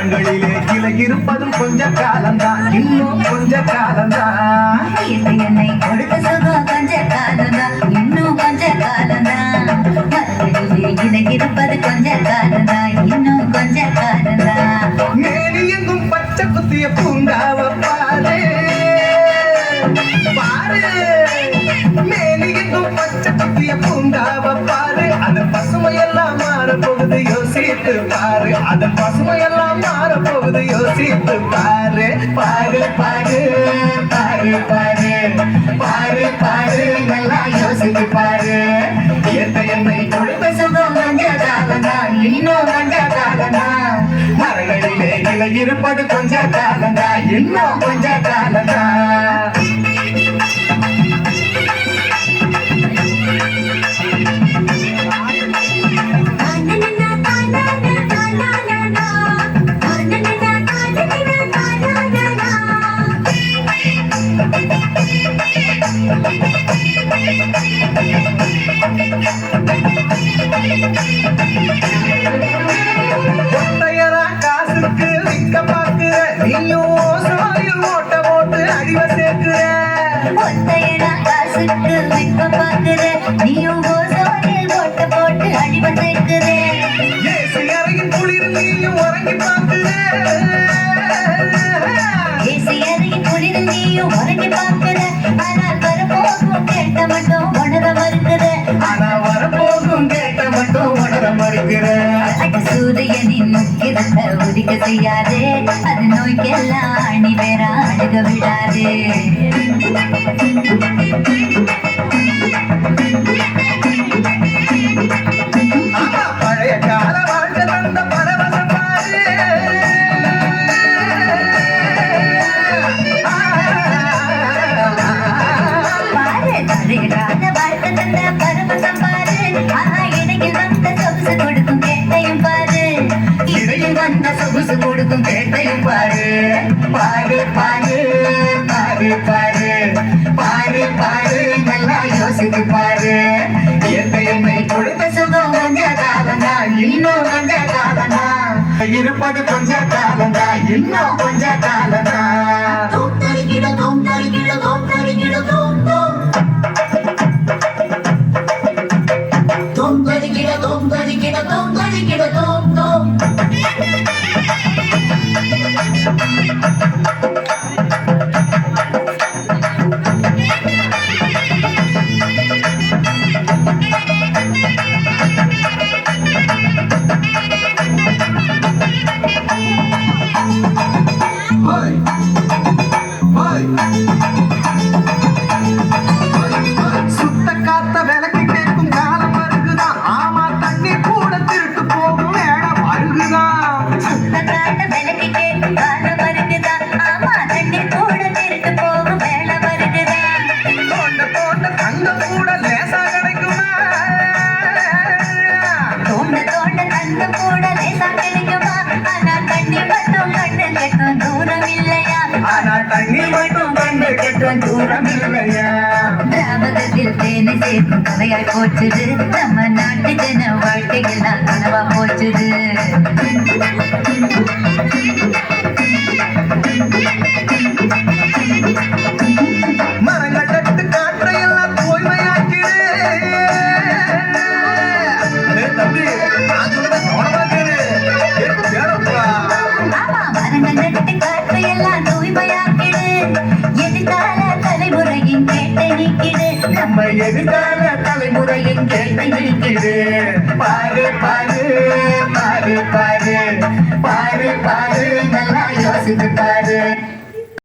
மரங்களிலே கிளை இருப்பதும் கொஞ்ச காலம்தான், இன்னும் கொஞ்ச காலம்தான். என்னை கொடுத்த சுகம் கொஞ்ச காலம்தான், இன்னும் கொஞ்ச காலம்தான். மரங்களிலே கிளை இருப்பது கொஞ்ச காலம்தான், இன்னும் கொஞ்ச காலம்தான். மேனி எங்கும் பச்சை குத்திய பூங்காவ பாரு பாரு, மேனி எங்கும் பச்சை குத்திய பூங்காவ பாரு. அதன் பசுமையெல்லாம் மாறப்போகுது யோசித்து பாரு, அதன் பசுமையெல்லாம் மாறப்போகுது யோசித்து பாரு. பாரு பாரு பாரு பாரு பாரு பாரு, நல்லா யோசித்து பாரு. என்னை கொடுத்த சுகம் கொஞ்ச காலம்தான், இன்னும் கொஞ்ச காலம்தான். மரங்களிலே இலை இருப்பது கொஞ்ச காலம்தான், இன்னும் கொஞ்ச காலம்தான். ஒத்தையரா காசுக்கு விற்க பார்க்கிற நீயும் சோயில் ஓட்ட போட்டு அழிவ சேர்க்கிற. ஒத்தையடா காசுக்கு விற்க பார்க்கிற நீயும் சோயில் ஓட்ட போட்டு அழிவ சேர்க்கிற. ஏசி அறையின் குளிர் நீயும் உறங்கி பார்க்கிற, ஏசி அறையின் குளிர் நீயும் உறங்கி பார்க்கிற. ஆனால் வரப்போகும் கேட்ட மட்டும் உணர மறுக்கிற, ஆனா வரப்போகும் கேட்ட மட்டும் உணர மறுக்கிற. சூரியனின் முக்கிரத்தை உதிக்க செய்யாதே, அது நோய்க்கெல்லாம் அணி வேற அழுக விடாதே. பழைய கால வாழ்க்கை தந்த பரவசம் பாரு, பாரு பழைய வாழ்க்கை தந்த பரவசம் பாரு. ஆனா இடையில் வந்த சொகுசு கொடுக்கும் கேட்டையும் பாரு, இடையில் வந்த சொகுசு கொடுக்கும் கேட்டையும் பாரு. பாரு பாரு பாரு பாரு பாரு பாரு, நல்லா யோசித்து பாரு. என்னை கொடுத்த சுகம் கொஞ்ச காலம்தான், இன்னும் கொஞ்ச காலம்தான். இருப்பது கொஞ்ச காலம்தான், இன்னும் கொஞ்ச காலம்தான். தோம் தரிக்கிட தோம் தரிக்கிட தோம் தரிக்கிட தோம் தோம் தோம் தரிக்கிட தோம் தரிக்கிட தோம் தரிக்கிட தோம் தோம். சுத்த காத்த விளக்கு கேட்கும் காலம் வருகுதான், ஆமா தண்ணி கூட திருட்டு போகும் வேடம் வருகுதான். காட்ட விலகி கேட்கும் காலம் வருகுதா, ஆமா தண்ணி கூட திருட்டு போகும் வேலை வருகுதா. தோண்ட தோண்ட தங்கம் கூட லேசா கிடைக்குமா, தோண்ட தோண்ட தங்கம் கூட லேசா கிடைக்குமா. ஆனா தண்ணி மட்டும் கண்ணு கெட்டும் தூரம் இல்லையா, ஆனா தண்ணி மட்டும் கண்டு கெட்டும் தூரம் இல்லையா. திராவகத்தில் தேனை சேர்க்கும் கதையாய் போச்சுது, நம்ம நாட்டு ஜன வாழ்க்கையெல்லாம் கனவா போச்சுது. மரங்கள் நட்டு காற்றையெல்லாம் தூய்மையாக்கிடு. தம்பி நான் சொல்றத கவனமா கேளு. ஆமா மரங்கள் நட்டு காற்றையெல்லாம் தூய்மையாக்கிடு, எதிர்கால தலைமுறையின் கேட்டை நீக்கிடு. நம்ம எதிர்கால தலைமுறையின் கேள்வி நீக்கிடு. பாரு பாரு பாரு பாரு பாரு பாரு, நல்லா யோசித்து பாரு.